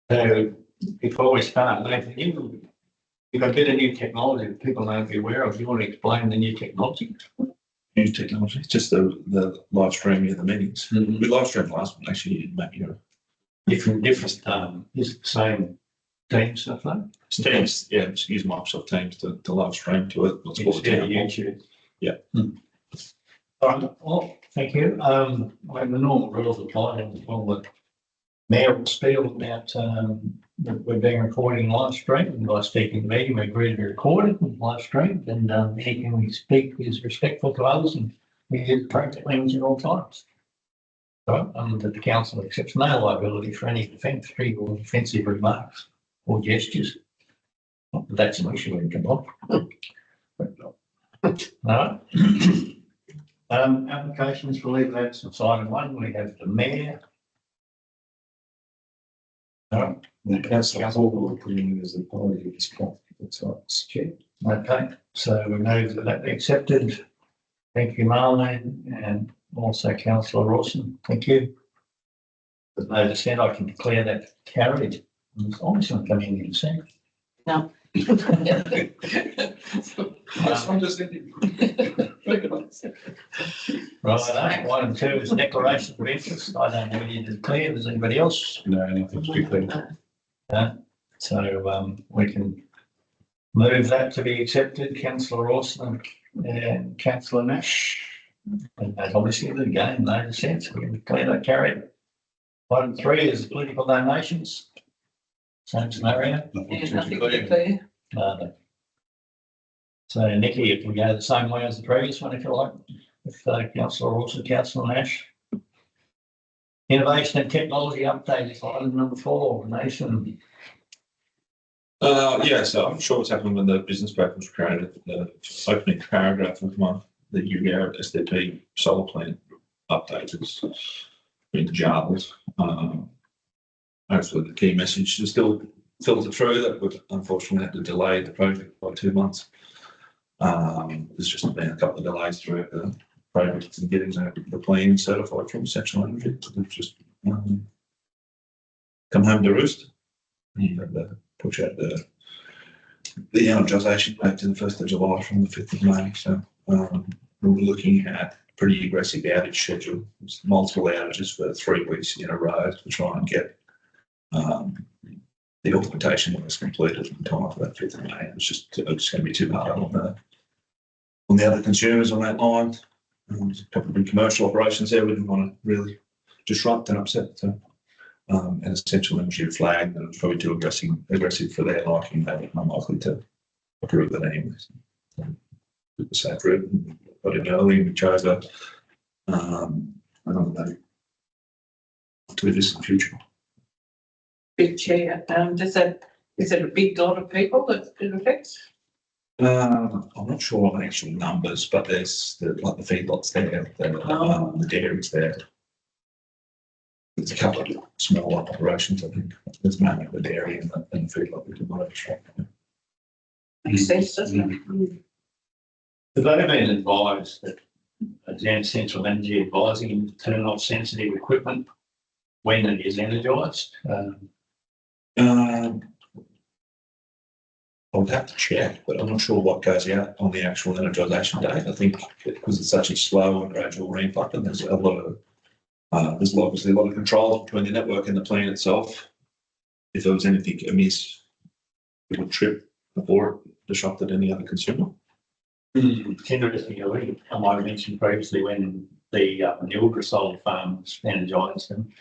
So before we start, Nathan, you've got a bit of new technology that people may not be aware of. You want to explain the new technology? New technology, just the live streaming of the meetings. Mm-hmm. We live streamed last one, actually, maybe Different, is it the same Teams stuff though? Teams, yeah, just use Microsoft Teams to live stream to it. What's called Instead of YouTube. Yeah. All right, well, thank you. When the normal rules apply, and all the mayor will spiel about that we're being recording live stream, and by speaking to me, we agree to be recorded and live streamed, and anything we speak is respectful to others and we use appropriate language at all times. So, that the council accepts no liability for any defensive or offensive remarks or gestures. Not that that's an issue in Kabul. No. Applications for leave of absence. Item 1, we have the mayor. No. The council will put in as a party of this point. That's right, Mr. Chair. Okay, so we move that be accepted. Thank you, Marlene, and also Councillor Rawson. Thank you. With no dissent, I can declare that carried. It's almost going to come in second. No. Right, 1 and 2 is declaration of interest. I don't know any to declare. Does anybody else? No, nothing to declare. So we can move that to be accepted. Councillor Rawson and Councillor Nash. And that's obviously the game, no dissent. We can declare that carried. Item 3 is political donations. Same scenario. Yeah, nothing to declare. No. So Nikki, you can go the same way as the previous one if you like. If Councillor Rawson, Councillor Nash. Innovation and technology update is item number 4. Nathan. Yeah, so I'm not sure what's happened when the business paper was created. The opening paragraph of the UGAR SDP solar plant update has been jarbled. Hopefully the key message is still filtered through that we've unfortunately had to delay the project by 2 months. There's just been a couple of delays throughout the project and getting the plan certified from Central Energy. They've just come home to roost. You have to push out the energisation date to the 1st of July from the 5th of May. So we're looking at pretty aggressive outage schedule. There's multiple outages for 3 weeks in a row to try and get the augmentation works completed in time for that 5th of May. It's going to be too hard on the other consumers on that line. There's a couple of big commercial operations there we didn't want to really disrupt and upset. So, and Essential Energy flagged that it's probably too aggressive for their liking. They're unlikely to approve it anyway. So, the safe route. Got in early and we chose another day to do this in the future. Big chair. Is it a big lot of people that it affects? I'm not sure on the actual numbers, but there's the feedlots there, the dairies there. There's a couple of small operations, I think. There's mainly the dairy and the feedlot we can manage. Makes sense, doesn't it? Have they been advised that Central Energy advising them to turn off sensitive equipment when it is energised? I would have to check, but I'm not sure what goes out on the actual energisation date. I think because it's such a slow and gradual ramp up, and there's obviously a lot of controls between the network and the plant itself. If there was anything amiss, it would trip before it disrupted any other consumer. It's interesting. I might have mentioned previously when the Nildra solar farm was energised, and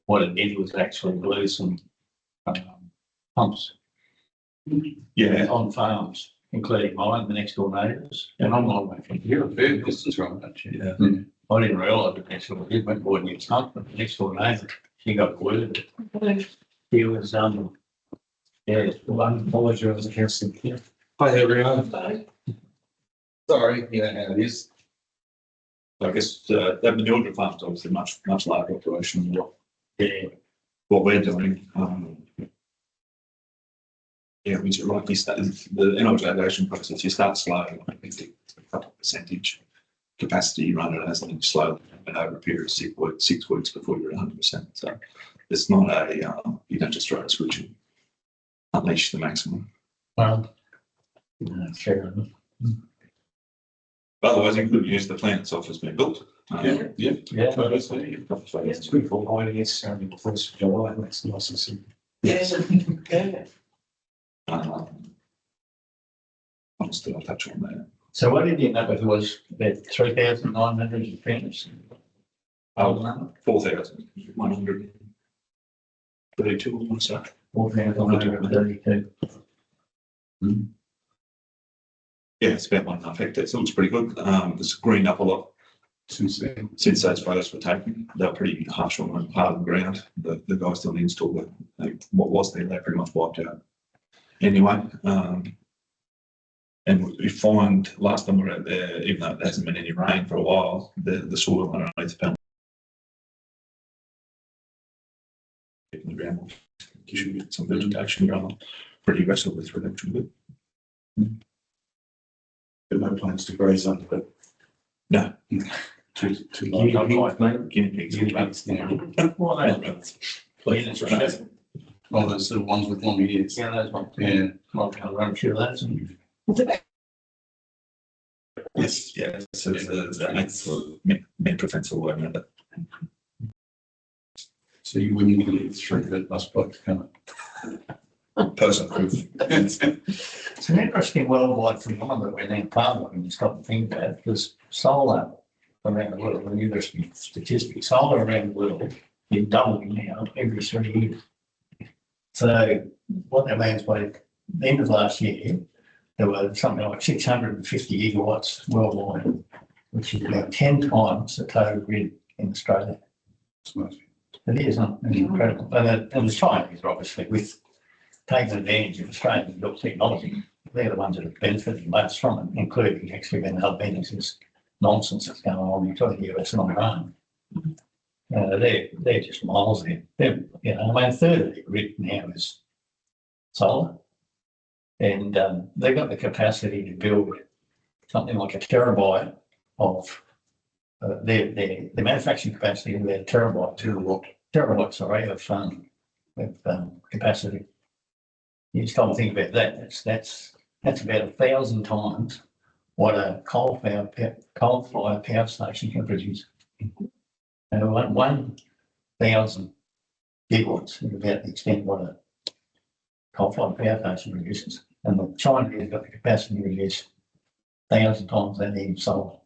what it did was actually glue some pumps. Yeah, On farms, including mine, the next door neighbours, and I'm not making You're a fair distance from that, yeah. I didn't realise it next door did went board new pump, but the next door neighbour, she got word. He was one apology was council here. Hi everyone. Sorry, you know how it is. I guess that Mildred farm is obviously much larger operation than what we're doing. Yeah, which like you start the energisation process, you start slow, I think a couple of percentage, capacity, you run it as and slowly, and over a period of 6 weeks before you're at 100%. So it's not a, you don't just throw a switch and unleash the maximum. Fair enough. Otherwise, you could use the plant itself as been built. Yeah. Yeah. It's good for avoiding necessarily the 1st of July, that's nice and simple. Yeah. I'll still touch on that. So what did you end up with? Was about 3,900 finished? Oh, 4,132, I want to say. 4,932. Yeah, it's about 1.5 hectares. It looks pretty good. It's greened up a lot since those photos were taken. They were pretty harsh on part of the ground. The guys doing the install, what was there, they pretty much wiped out. Anyway, and we find last time we were out there, even though there hasn't been any rain for a while, the soil underneath the panel in the ground gives you some vegetation going pretty aggressively through that, which is good. But no plans to graze under it. No. Too Guinea large. pigs, mate. Guinea pigs. Guinea pigs, yeah. Well, that's Oh, those little ones with long ears. yeah, those ones. Yeah. I'll run a few of those. And Yes, yeah. So the metrofence all over it. So you wouldn't believe through that must block kind Person proof. it's an interesting worldwide phenomenon when they Parliament when you stop and think about it, because solar around the world, when you just statistics, solar around the world is doubling now every 3 years. So what that means by the end of last year, there were something like 650 gigawatts worldwide, which is about 10 times the total grid in Australia. of. It is, it's incredible. And the Chinese are obviously with taking advantage of Australian built technology. They're the ones that are benefiting most from it, including actually when this nonsense that's going on between the US and Iran. They're just miles there. A third of the grid now is solar. And they've got the capacity to build something like a terabyte of their manufacturing capacity of their terabytes of capacity. You just can't think about that. That's about 1,000 times what a coal-fired power station can produce. 1,000 gigawatts is about the extent of what a coal-fired power station produces. And China has got the capacity to produce 1,000 times that in solar.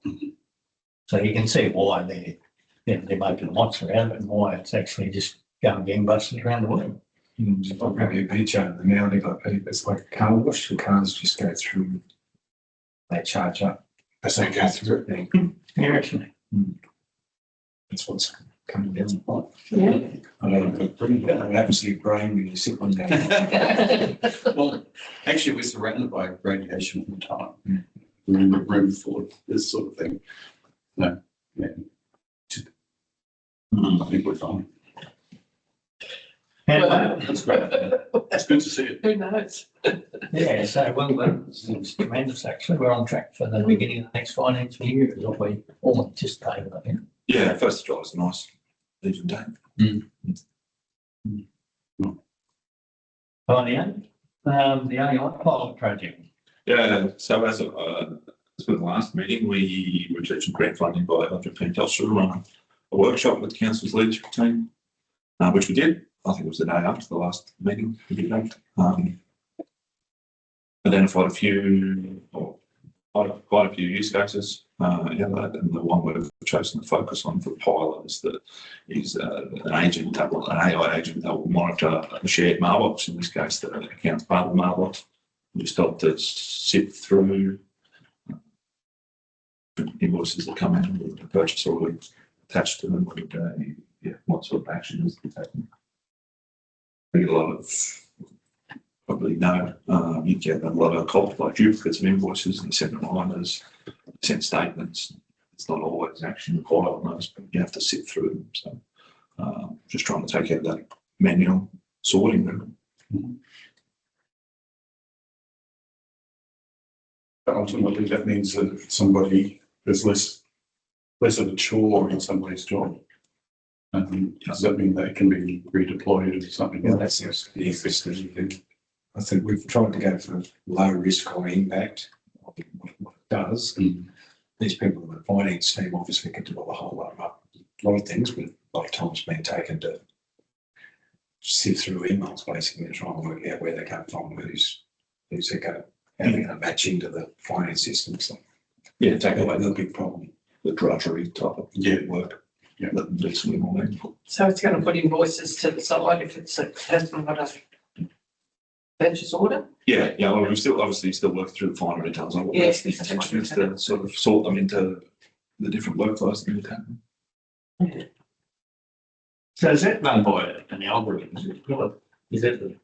So you can see why they're making a monster out of it and why it's actually just going gangbusters around the world. I'll grab you a picture of them now. They've got it's like a car wash. The cars just go through, they charge up as they go through it. Then Seriously. that's what's coming down the pipe. Yeah. I know you've got an absolute brain when you sit on that. Well, actually, we're surrounded by radiation all the time. We're in the room for this sort of thing. No, yeah. I think we're fine. And, That's great. It's good to see it. Who knows? yeah, so it's tremendous actually. We're on track for the beginning of the next financial year, is what we all anticipated, I think. Yeah, 1st of July is nice. Even day. The AI pilot project. Yeah, so as with the last meeting, we received some grant funding by Hydrogen Telstra to run a workshop with the council's leadership team, which we did. I think it was the day after the last meeting we did that. Identified quite a few use cases. And the one we've chosen to focus on for the pilot is an agent, an AI agent that will monitor a shared mailbox, in this case, the account's part of the mailbox. We just help to sift through invoices that come in with the purchase order attached to them. What sort of action is taken? We get a lot of, probably know, you get a lot of like duplicates of invoices and send reminders, send statements. It's not always action required on those, but you have to sit through them. So just trying to take out that manual sorting. But ultimately, that means that somebody, there's less less of a chore in somebody's job. Does that mean they can be redeployed or something? Well, that seems to be interesting. I think we've tried to go for low risk, high impact. I think what it does, Mm. these people in the finance team obviously can do a whole lot of things, but a lot of time's been taken to sift through emails basically and try and work out where they come from, who's they go, how they're going to match into the finance system. So Yeah, take away the big problem. the drudgery type of work. Yeah. Let them do something more meaningful. So it's going to put invoices to the side if it's a hasn't got a purchase order? Yeah, well, we still obviously work through the finer details on what Yes, the intention is to sort of sort them into the different workflows that we can. So is that run by an algorithm? Is it the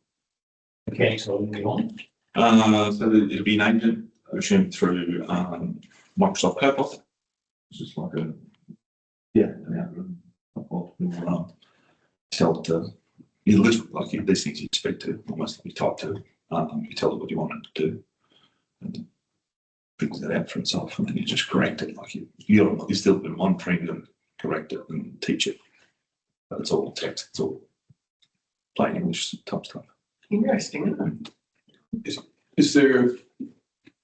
mechanics of the on? So it'll be named, I assume, through Microsoft Copilot, which is like an algorithm. Tell it to, you literally like these things you speak to, almost you type to, you tell it what you want it to do, and it figures that out for itself, and then you just correct it. Like you're still been monitoring to correct it and teach it, but it's all text, it's all plain English type stuff. Interesting, isn't it? Is there,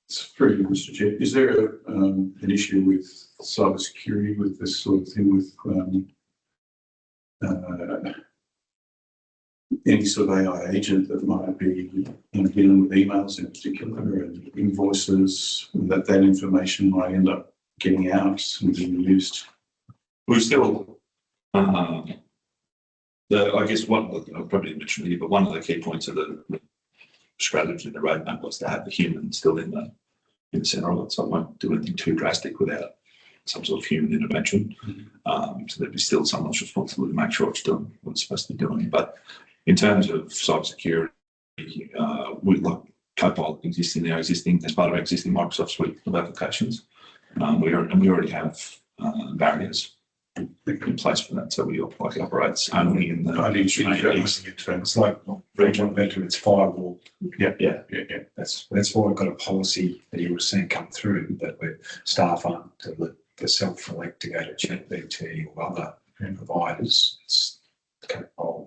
it's pretty, Mr. Chair, is there an issue with cybersecurity with this sort of thing with any sort of AI agent that might be dealing with emails in particular and invoices, that information might end up getting out and being used? We still, I guess I'll probably mention here, but one of the key points of the strategy, the roadmap, was to have the human still in the centre of it. So I won't do anything too drastic without some sort of human intervention. So there'd be still someone's responsibility to make sure it's doing what it's supposed to be doing. But in terms of cybersecurity, we like Copilot existing as part of our existing Microsoft suite of applications. We already have barriers in place for that. So we operates only in the It's like regional better, it's firewall. yeah. That's why we've got a policy that you were seeing come through that we're staff aren't to let the self-select to go to ChatGPT or other providers. It's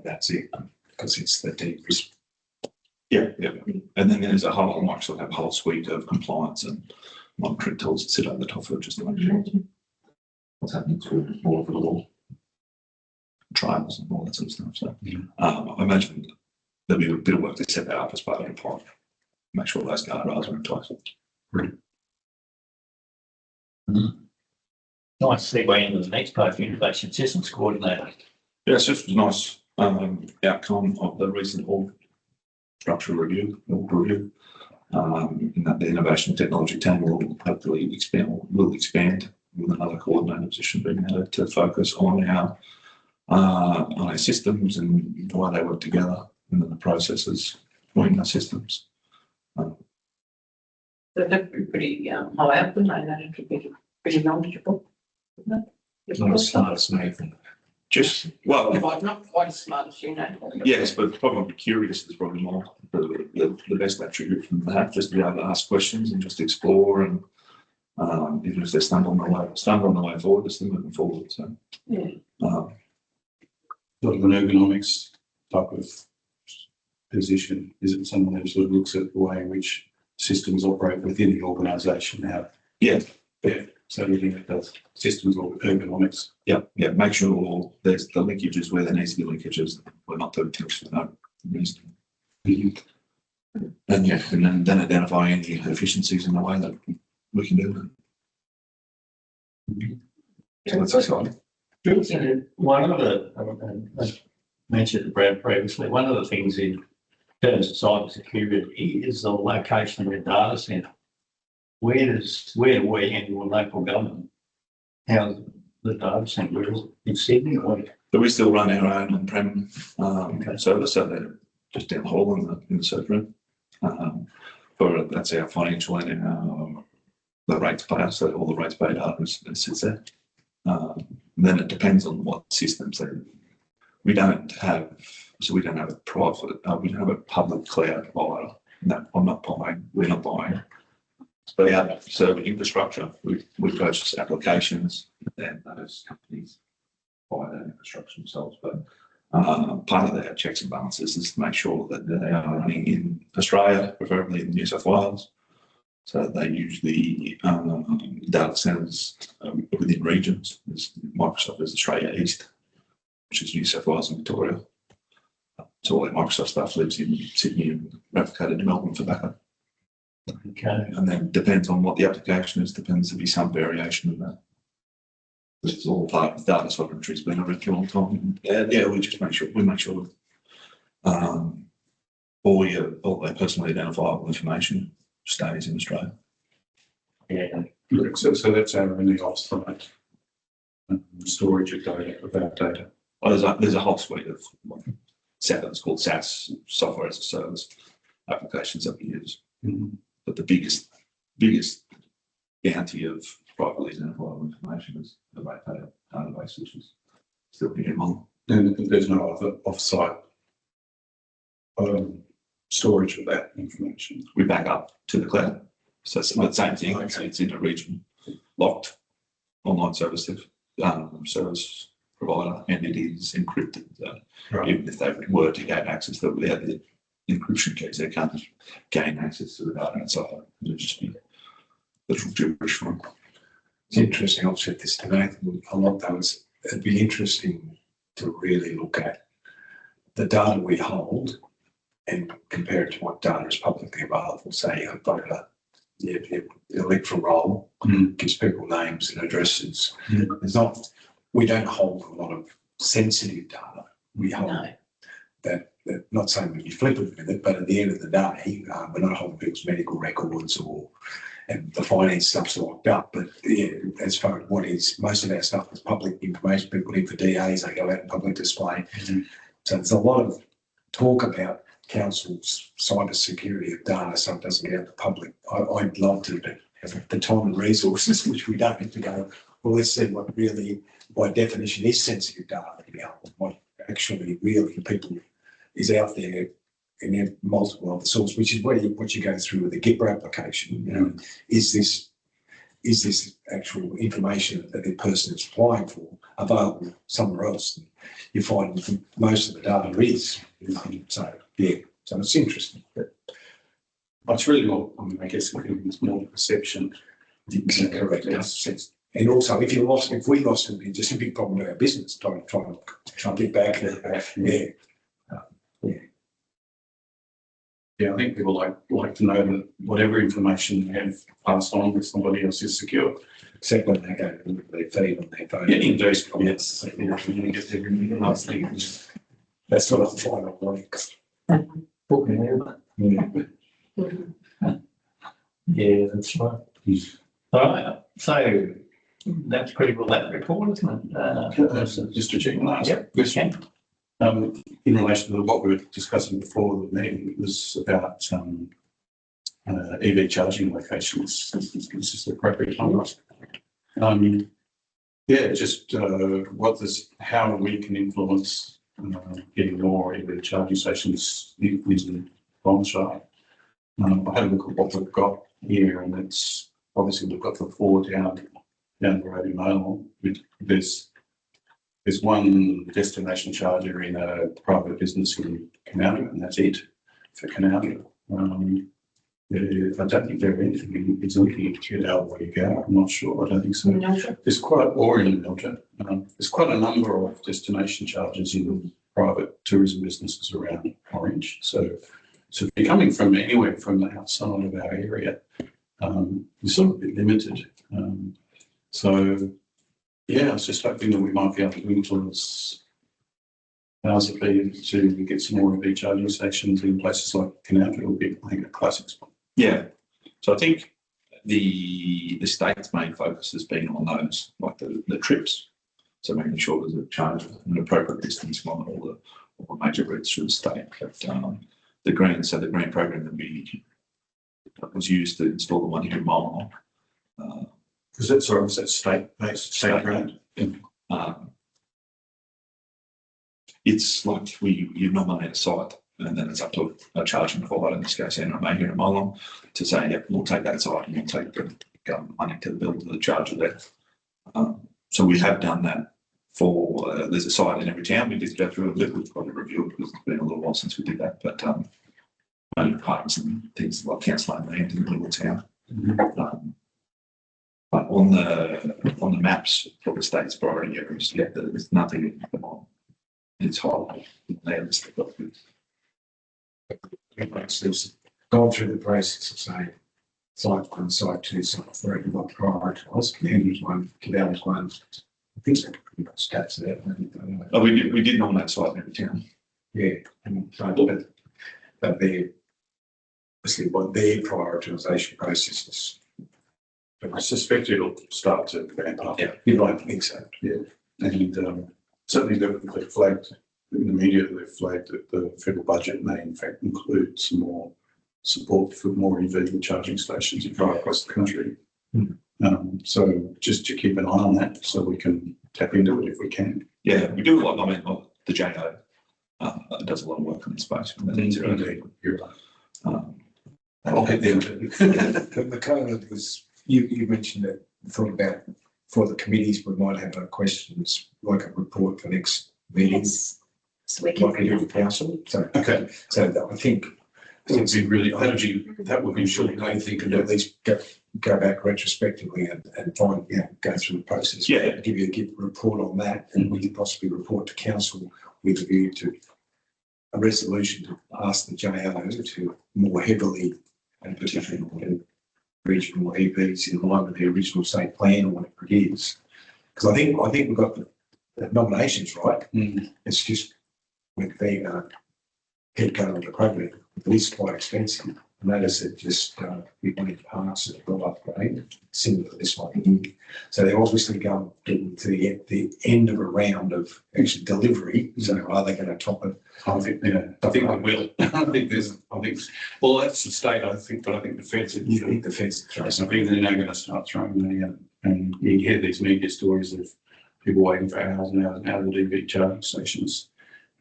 that's it, because it's the deep risk. Yeah. And then there's Microsoft have a whole suite of compliance and monitoring tools that sit over the top of it just to make sure what's happening through all of the law trials and all that sort of stuff. So I imagine there'll be a bit of work to set that up as part of the plan, make sure those guardrails are in place. Nice segue into the next part, Innovation Systems Coordinator. Yeah, it's just a nice outcome of the recent org structure review. In that the innovation technology team will hopefully expand with another coordinator position being added to focus on our systems and the way they work together and then the processes between the systems. That'd be pretty high up, wouldn't they? That'd be pretty knowledgeable, wouldn't it? It's not as smart as Nathan. Not quite as smart as you know. Yes, but probably curious is probably more the best attribute from that, just to be able to ask questions and just explore, and even if they stumble on the way forward, they're still moving forward. So Yeah. Sort of an ergonomics type of position. Is it someone who sort of looks at the way in which systems operate within the organisation now? Yeah. So you think that the systems or ergonomics? Yeah, make sure there's the linkages where there needs to be linkages. We're not doing things for no reason. And and then identify any efficiencies in the way that we can do that. So that's exciting. One of the, I mentioned to Brad previously, one of the things in terms of cybersecurity is the location of the data centre. Where do we and your local government house the data centre? In Sydney or? But we still run our own on-prem service, so they're just down the hall in the server room. That's our financial and the rates paid, so all the rates paid data sits there. Then it depends on what systems we don't have a private, we don't have a public cloud provider. No, we're not buying. But our server infrastructure, we purchase applications than those companies buy that infrastructure themselves. But part of their checks and balances is to make sure that they are running in Australia, preferably in New South Wales. So they use the data centers within regions. Microsoft is Australia East, which is New South Wales and Victoria. So all that Microsoft stuff lives in Sydney and replicated in Melbourne for backup. Okay. And then depends on what the application is, depends to be some variation of that. This is all part of data sovereignty has been around for a long time. And yeah, we make sure all their personally identifiable information stays in Australia. Yeah. So that's our only offsite storage of data, about data. Well, there's a whole suite of it's called SaaS, software as a service applications that we use. Mhm. But the biggest bounty of privately identifiable information is the data database, which is still pretty long. And there's no other offsite storage of that information. We back up to the cloud. So it's the same thing. Okay. It's in a region, locked, online service provider, and it is encrypted. Right. Even if they were to gain access to it without the encryption keys, they can't gain access to the data outside. It'll just be literal gibberish for them. It's interesting. I've said this to Nathan a lot, though. It'd be interesting to really look at the data we hold and compare it to what data is publicly available. Say a voter, the electoral roll gives people names and addresses. We don't hold a lot of sensitive data. We hold that not saying we'd be flippant with it, but at the end of the day, we're not holding people's medical records and the finance stuff's locked up. But yeah, as far as what is, most of our stuff is public information. People in for DAs, they go out in public display. So there's a lot of talk about council's cyber security of data, so it doesn't get out to the public. I'd love to have the time and resources, which we don't have to go, well, let's see what really, by definition, is sensitive data, what actually really people is out there in multiple other sources, which is what you go through with the GIPR application. Is this actual information that the person is applying for available somewhere else? And you find most of the data is. So yeah, so it's interesting. But it's really more, I guess it's more perception. Correct. And also, if we lost it, it's just a big problem to our business. Trying to get back. Yeah, I think people like to know that whatever information they have passed on with somebody else is secure. Except when they go to their feed on their phone. Yeah, indeed. Yes. Last thing. That's what I find ironic. Yeah, that's right. All right, so that's pretty well that report, isn't it? Just to check and ask. Yep, Question. In relation to what we were discussing before the meeting, it was about EV charging locations. This is the appropriate time. Yeah, just how we can influence getting more EV charging stations in Bombshire. I had a look at what we've got here, and it's obviously we've got the 4 down the road in Malon. There's one destination charger in a private business in Canowna, and that's it for Canowna. I don't think there are anything it's looking to get out where you go. I'm not sure. I don't think so. There's there's quite a number of destination chargers in private tourism businesses around Orange. So if you're coming from anywhere from the outside of our area, you're sort of a bit limited. Yeah, I was just hoping that we might be able to influence RZP to get some more EV charging stations in places like Canowna. It would be, I think, a classic spot. Yeah. So I think the state's main focus has been on those, like the trips. So making sure there's a charge an appropriate distance on all the major routes through the state. But the green program that was used to install the one here in Mullingar. Was that state-based, state grant? It's like you nominate a site, and then it's up to a charging provider, in this case, NRMA here in Mullingar, to say, yep, we'll take that site and we'll take the government money to build the charger there. So we have done that for, there's a site in every town. We did go through a bit, we've probably reviewed because it's been a little while since we did that, but only parks and things like council land in the middle of town. But on the maps for the state's priority areas, yeah, there's nothing on. It's hard. It's gone through the process of saying site 1, site 2, site 3, not prioritised, communities 1, Cadell's 1. I think they're pretty much stats there. Oh, we did nominate site in every town. Yeah, but they're obviously what their prioritisation process is. I suspect it'll start to ramp up. Yeah. You don't think so? And certainly they've flagged, in the media, they've flagged that the federal budget may in fact include some more support for more EV charging stations right across the country. So just to keep an eye on that so we can tap into it if we can. Yeah, we do a lot. I mean, the JO does a lot of work on this space. Indeed, you're right. I'll hit them. The code was, you mentioned it, thought about for the committees, we might have a questions, like a report for next meeting, Yes. So we like we do can. with council. So, Okay, so I think that would be really, that would be really I great. think at least go back retrospectively and find, go through the process. Yeah. Give a report on that, and we could possibly report to council with a view to a resolution to ask the JO to more heavily and particularly in regional EVs in line with the original state plan or whatever it is. Because I think we've got the nominations right. It's just with the keep going with the program. It is quite expensive. I noticed it just we wanted to pass it will upgrade similar to this one. So they're obviously going to the end of a round of actually delivery. So are they going to top it? I think they will. Well, that's the state, I think, but I think the feds. You think the feds throw I something? think they're now going to start throwing money out, and you hear these media stories of people waiting for hours and hours and hours at EV charging stations.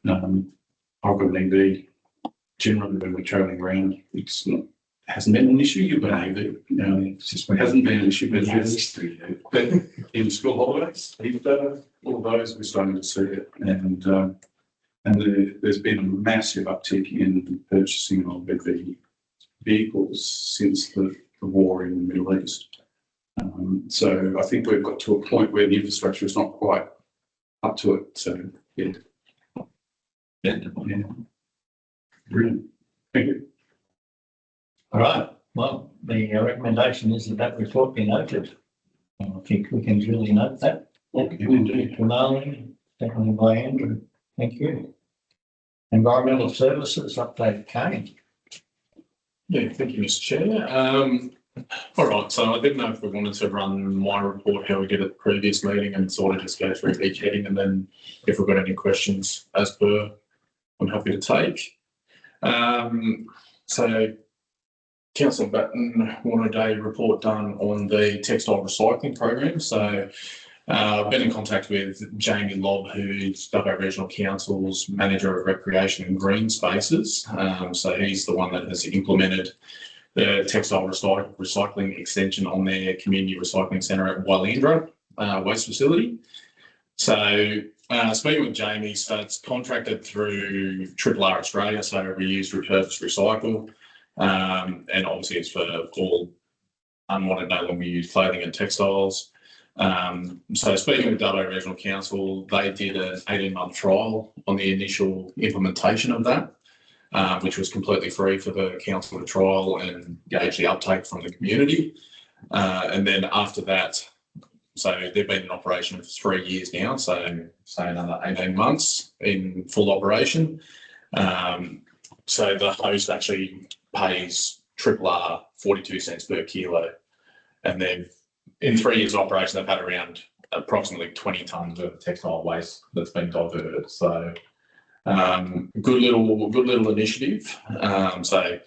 I've got an EV. Generally, when we're travelling around, hasn't been an issue. You've got an EV. It's just It hasn't been an issue, but history. but in school holidays, all of those we're starting to see it, and there's been a massive uptick in purchasing of EV vehicles since the war in the Middle East. So I think we've got to a point where the infrastructure is not quite up to it. So yeah, brilliant. Thank you. All right, well, the recommendation is that report be noted. I think we can duly note that. Indeed. From Marlene, seconded by Andrew. Thank you. Environmental Services update, Kane. Yeah, thank you, Mr. Chair. All right, so I didn't know if we wanted to run my report, how we did at the previous meeting, and sort of just go through each heading, and then if we've got any questions as per, I'm happy to take. So Councillor Batten wanted a report done on the textile recycling program. So I've been in contact with Jamie Lobb, who's WA Regional Council's Manager of Recreation and Green Spaces. So he's the one that has implemented the textile recycling extension on their community recycling centre at Wylandra waste facility. So speaking with Jamie, so it's contracted through RRR Australia, so reuse, repurpose, recycle. And obviously it's for all unwanted, no longer used clothing and textiles. So speaking with WA Regional Council, they did an 18-month trial on the initial implementation of that, which was completely free for the council to trial and gauge the uptake from the community. And then after that, so they've been in operation for 3 years now, so say another 18 months in full operation. So the host actually pays RRR 42 cents per kilo, and then in 3 years of operation, they've had around approximately 20 tonnes of textile waste that's been diverted. So good little initiative. So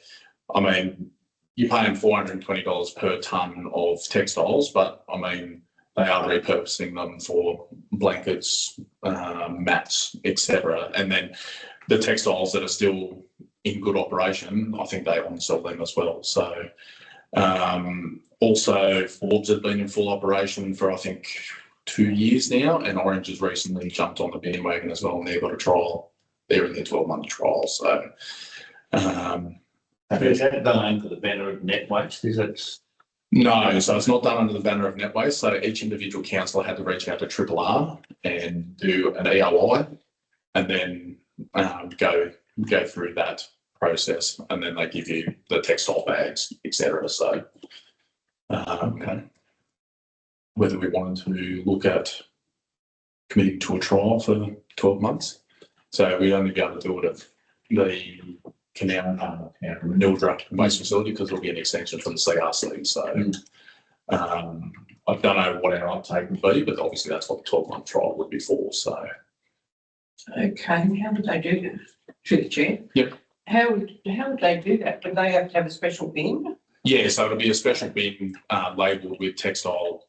I mean, you're paying $420 per tonne of textiles, but I mean, they are repurposing them for blankets, mats, etc. And then the textiles that are still in good operation, I think they on-sell them as well. So also Forbes have been in full operation for I think 2 years now, and Orange has recently jumped on the bandwagon as well, and they've got a trial. They're in their 12-month trial, so. Is that done under the banner of net waste? Is it? No, so it's not done under the banner of NetWaste. So each individual councillor had to reach out to Triple R and do an EOI, and then go through that process, and then they give you the textile bags, etc. So, Okay. whether we wanted to look at committing to a trial for 12 months, so we'd only be able to do it at the Canal Mildra waste facility, because it'll be an extension from the CRC. So I don't know what our uptake would be, but obviously that's what the 12-month trial would be for. So Okay, how would they do that? Through the chair? Yep. How would they do that? Would they have to have a special bin? yeah, so it'll be a special bin labelled with textile,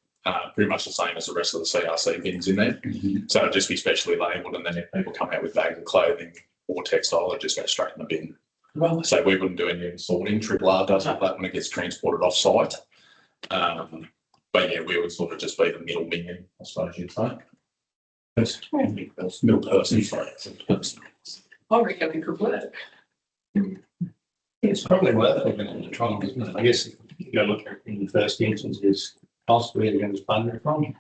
pretty much the same as the rest of the CRC bins in there. So it'll just be specially labelled, and then if people come out with bags of clothing or textile, it'll just go straight in the bin. Right. So we wouldn't do any sorting. Triple R does all that when it gets transported off site. But yeah, we would sort of just be the middle man, I suppose you'd say. Middle person, sorry. I reckon it could work. It's probably worth looking at the trial, isn't it? I guess if you go look at it in the first instance is cost where they're going to fund it from.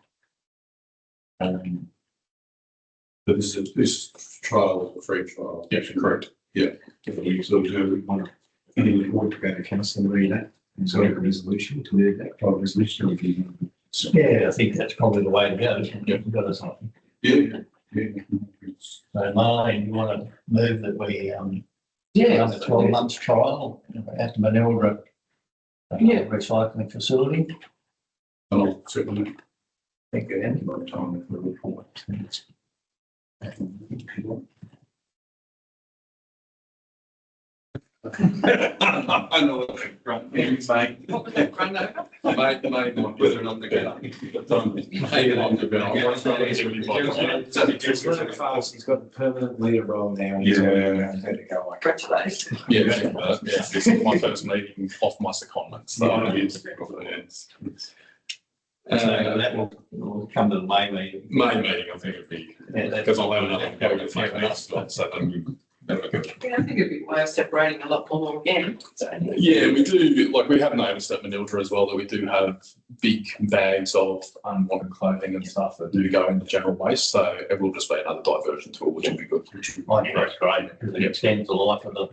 But this trial is a free trial. Yeah, correct. If we sort of want any report to go to council and read that, and so have a resolution to move that private resolution if you. Yeah, I think that's probably the way to go. You've got to something. Yeah. So Marlene, you want to move that we run Yeah. a 12 months trial at the Manildra Yeah. recycling facility? And I'll certainly. Thank you, Andy, by the time for the report. I know what the front means, mate. What was that run over? Mate, not whether or not to get up. Maybe not to get up. He's got a permanent leader role now. and he's Yeah. had to go like. Congratulations. Yeah, this is my first meeting off my secondment. So That will come to the May meeting. May meeting, I think it'd be, because I'll have another go with my next one, so then that'll be good. Yeah, I think it'd be a way of separating a lot more again. So, Yeah, we do, like, we have noticed at Manildra as well that we do have big bags of unwanted clothing and stuff that do go into general waste, so it will just be another diversion tool, which would be good. I think that's great because it extends the life of the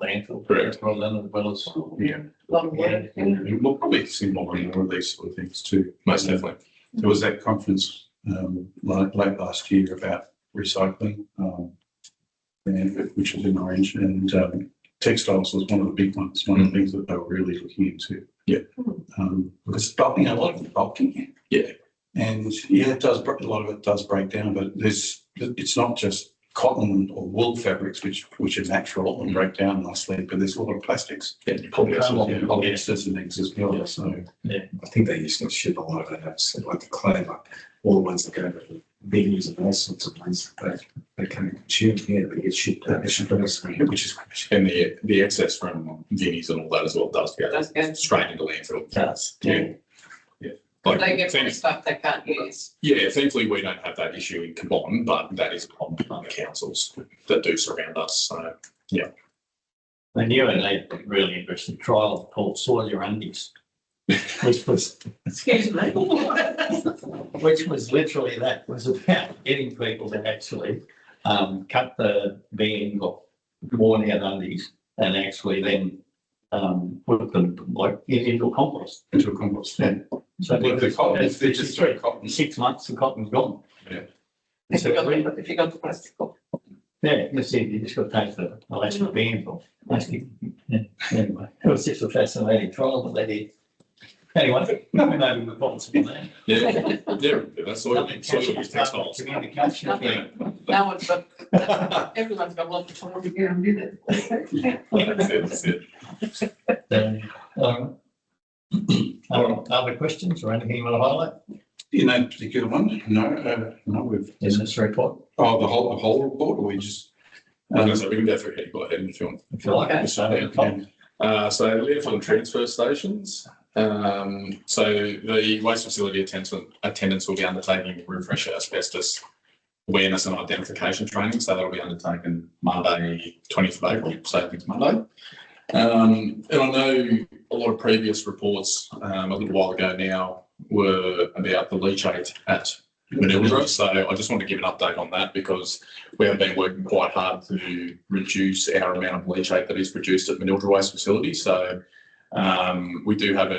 landfill. Correct. Well, then, as well as. Yeah. long way. We'll probably see more and more of these sort of things too. Most definitely. There was that conference late last year about recycling, and which was in Orange, and textiles was one of the big ones. One of the things that they were really looking into. Yeah. Because bulking, a lot of it bulking. Yeah. And yeah, it does. A lot of it does break down, but it's not just cotton or wool fabrics which are natural and break down nicely, but there's a lot of plastics. Yeah, probably Polyesters and things as well. Yeah. So I think they used to ship a lot of that, so like the clay, like all the ones that go to venues and those sorts of ones, they can't consume here, they get shipped out, which is. And the excess from vinnies and all that as well does go Does go. straight into landfill. Does. Yeah. But they get thanks- stuff they can't use. Yeah, thankfully we don't have that issue in Cabon, but that is a problem in other councils that do surround us. So And you and a really interesting trial called Sawyer Undies, which was Excuse me. literally that was about getting people to actually cut the being or worn out undies and actually then put them like into a compost. into a compost. Yeah. So With the cotton, if they just throw in cotton. 6 months, the cotton's gone. If you got the plastic off. Yeah, you see, you just got to take the elastic band off. Plastic. Yeah. Anyway, it was just a fascinating trial that they did. Anyway, maybe we're possible there. yeah, that's all. Textiles. Communication. Yeah. No one's got, everyone's got lots of time to get them, did it? That's it. Other questions or anything you want to highlight In that particular one, no, we've. in this report? Oh, the whole report, or we just. So we can go through heading by heading if you want. If you like, Okay. so at the top. So landfill and transfer stations, So the waste facility attendants will be undertaking refresher asbestos awareness and identification training. So that'll be undertaken Monday, 20th of April, so next Monday. And I know a lot of previous reports a little while ago now were about the leachate at Manildra. So I just want to give an update on that because we have been working quite hard to reduce our amount of leachate that is produced at Manildra Waste Facility. So we do have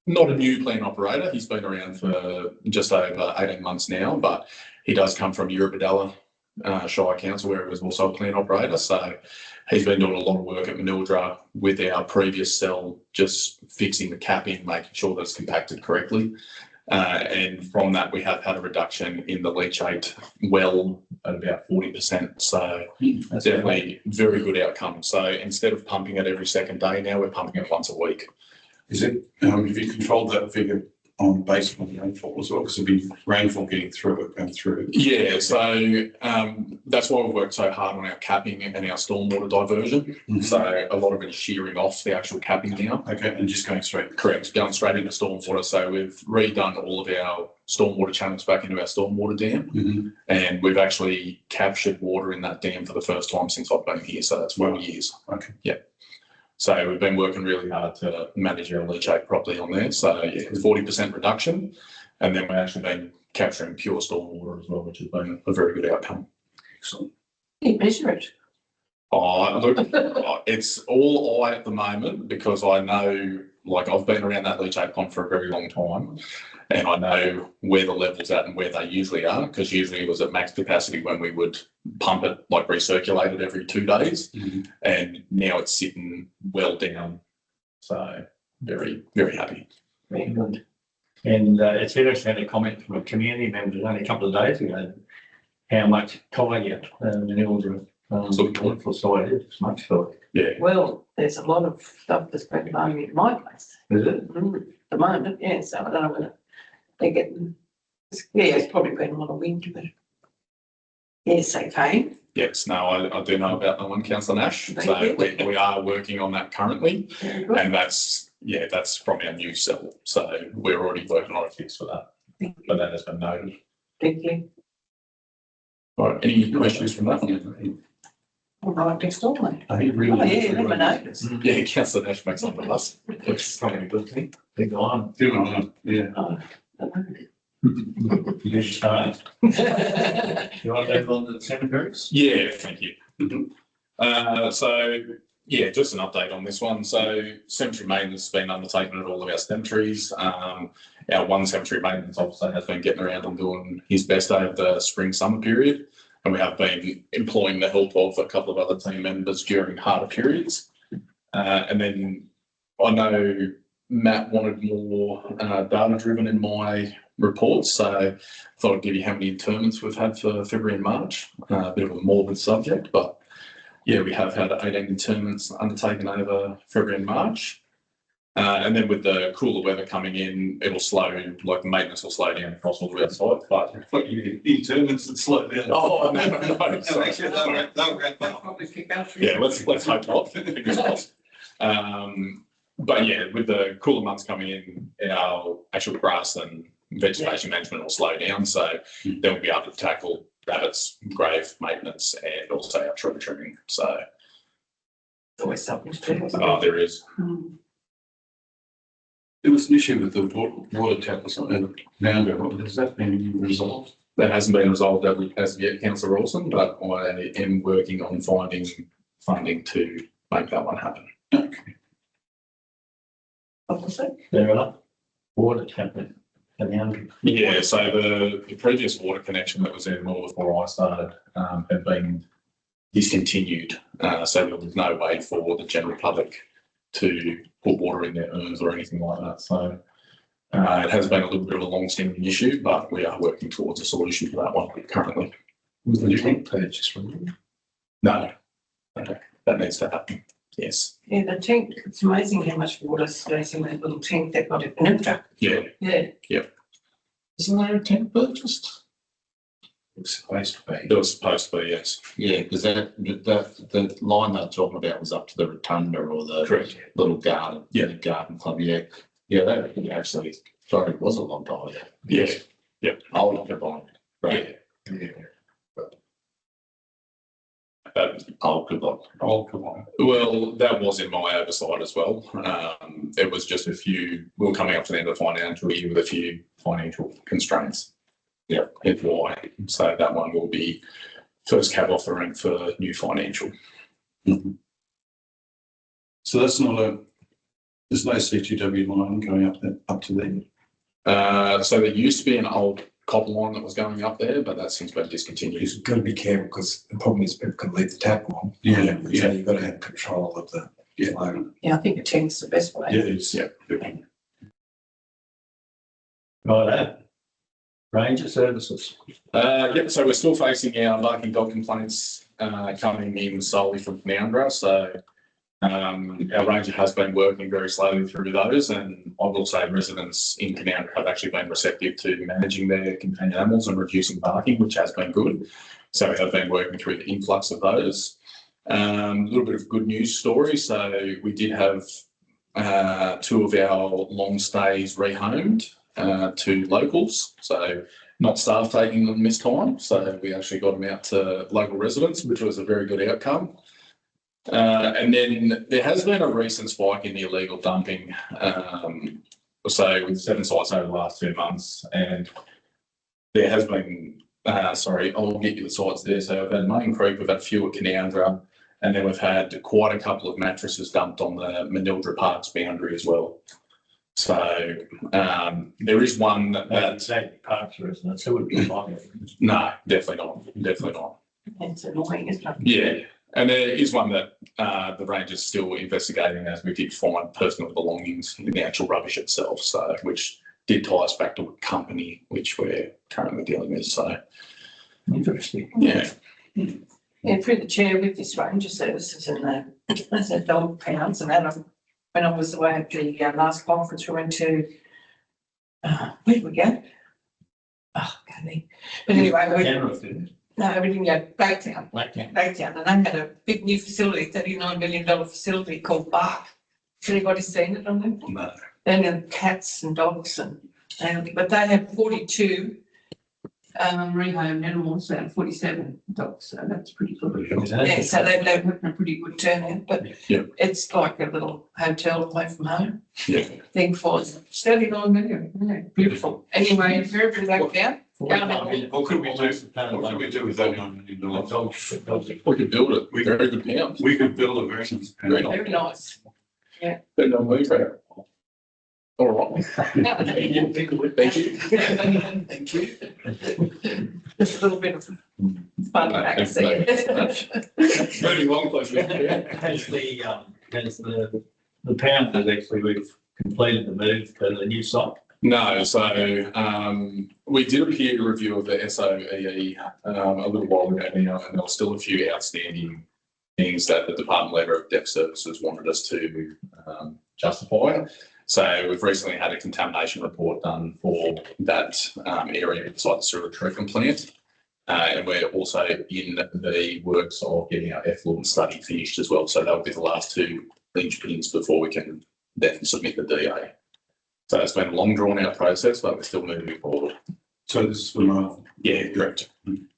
not a new plant operator. He's been around for just over 18 months now, but he does come from Eurobodalla Shire Council, where he was also a plant operator. So he's been doing a lot of work at Manildra with our previous cell, just fixing the capping, making sure that it's compacted correctly. And from that, we have had a reduction in the leachate well at about 40%. So That's definitely very good outcome. So instead of pumping it every second day now, we're pumping it once a week. Is it, have you controlled that figure on based on rainfall as well? Because there'll be rainfall going through it. Yeah, so that's why we've worked so hard on our capping and our stormwater diversion. Mhm. So a lot of it is shearing off the actual capping now. Okay, and just going straight. Correct, going straight into stormwater. So we've redone all of our stormwater channels back into our stormwater dam, Mhm. and we've actually captured water in that dam for the first time since I've been here. So that's 4 years. Okay. Yeah. So we've been working really hard to manage our leachate properly on there. So yeah, 40% reduction, and then we've actually been capturing pure stormwater as well, which has been a very good outcome. Excellent. You measure it. Look, it's all I at the moment because I know, like I've been around that leachate pond for a very long time, and I know where the levels at and where they usually are, because usually it was at max capacity when we would pump it, like recirculate it every 2 days, Mhm. and now it's sitting well down. So very, very happy. Very good. And it's interesting, a comment from a community member only a couple of days ago, how much Tiger Manildra looking for site is much for. Yeah, Well, there's a lot of stuff that's been going at my place. Is it? At the moment, yeah, so I don't know whether they're getting, yeah, it's probably been a lot of wind, but yes, they came. yes, no, I do know about that one, Councillor Nash. Thank So you. we are working on that currently, Very good. and that's from our new cell. So we're already working on a fix for that, Thank but you. that has been noted. Thank you. All right, any questions from that? All right, next door, mate. Are you Oh, really? yeah, never noticed. Yeah, Councillor Nash makes up the us. It's probably a good thing. Big on. Doing all right, yeah. Oh, You should start. You want to move on to the cemeteries? Yeah, thank you. Mhm. So, yeah, just an update on this one. So cemetery maintenance has been undertaken at all of our cemeteries. Our one cemetery maintenance officer has been getting around and doing his best over the spring, summer period. And we have been employing the help of a couple of other team members during harder periods. And then I know Matt wanted more data driven in my reports. So I thought I'd give you how many interments we've had for February and March. A bit of a morbid subject, but yeah, we have had 18 interments undertaken over February and March. And then with the cooler weather coming in, it'll slow, like the maintenance will slow down across all of our site. But You interments and slow down. oh no, no, no. No, actually, they'll wrap up. probably kick out. Yeah, let's hope not. Fingers crossed. But yeah, with the cooler months coming in, our actual grass and vegetation management will slow down. So then we'll be able to tackle rabbits, grave maintenance, and also our tree trimming. So Always something to do. there is. There was an issue with the water tap or something, now, has that been resolved? That hasn't been resolved as of yet, Councillor Rawson, but I am working on finding funding to make that one happen. Okay. What was it? Fair enough. Water tapping. Yeah, so the previous water connection that was there more before I started had been discontinued. So there was no way for the general public to put water in their urns or anything like that. So it has been a little bit of a long-standing issue, but we are working towards a solution for that one currently. Was the tank purchased from you? No, that needs to happen. Yes. Yeah, the tank, it's amazing how much water stays in that little tank they've got at Nimtra. Yeah. Yeah. Isn't there a tank purchased? was supposed to be. It was supposed to be, yes. Yeah, because the line they're talking about was up to the rotunda or the Correct. little garden. Yeah. The garden club, yeah. Yeah, that actually, sorry, it was a long time ago. Yes. Old Cabon, right? Yeah. Old Cabon. Oh, come on. Well, that was in my oversight as well. It was just we were coming up to the end of the financial year with a few financial constraints. Yeah. It's why. So that one will be first cab off the rank for new financial. So that's not there's no CTW line going up to there. So there used to be an old copper line that was going up there, but that's since been discontinued. You've got to be careful because the problem is people can leave the tap on. Yeah, So yeah. you've got to have control of the flow. Yeah, I think a tank's the best way. Yeah, it's, Yeah. Right, Ranger Services. Yep, so we're still facing our barking dog complaints coming in solely from Canoundra. So our ranger has been working very slowly through those, and I will say residents in Canoundra have actually been receptive to managing their companion animals and reducing barking, which has been good. So we have been working through the influx of those. A little bit of good news story. So we did have two of our long stays rehomed to locals. So not staff taking them this time. So we actually got them out to local residents, which was a very good outcome. And then there has been a recent spike in the illegal dumping. So with 7 sites over the last 2 months, and there has been, I'll get you the sites there. So we've had Main Creek, we've had a few at Canoundra, and then we've had quite a couple of mattresses dumped on the Manildra Parks boundary as well. So there is one That's that, Parks residents, who would be fine. no, definitely not. It's annoying, isn't it? Yeah, and there is one that the Rangers still investigating, as we did find personal belongings in the actual rubbish itself, so which did tie us back to a company which we're currently dealing with. So Interesting. yeah, Yeah, through the chair with this ranger services and the dog pounds and that, when I was away at the last conference, we went to, where did we go? Oh, God, but anyway, Canberra food, we didn't go, Blacktown. Blacktown. Blacktown, and they had a big new facility, $39 million facility called Bark. Has anybody seen it on them? no. They have cats and dogs and but they have 42 rehomed animals and 47 dogs, so that's pretty good. Yeah, so they've had a pretty good turnout, but Yeah. it's like a little hotel away from home. yeah. Thing for 39 million, yeah, beautiful. Anyway, if you're ever back down, What could we do? What could we do with that $9 million? We could build it. Very good pounds. We could build a very nice. Very nice. very nice. They're not moving there. All right. Thank you. Thank you. Thank you. Just a little bit of fun back there. Moving along, please. Has the pound that actually we've completed the move to the new site? No, so we did a peer review of the SOEE a little while ago now, and there were still a few outstanding things that the Department Leader of Depth Services wanted us to justify. So we've recently had a contamination report done for that area inside the sewer treatment plant. And we're also in the works of getting our effluent study finished as well. So that'll be the last 2 linchpins before we can then submit the DA. So it's been a long drawn out process, but we're still moving forward. So this is for Marvel. Yeah, correct.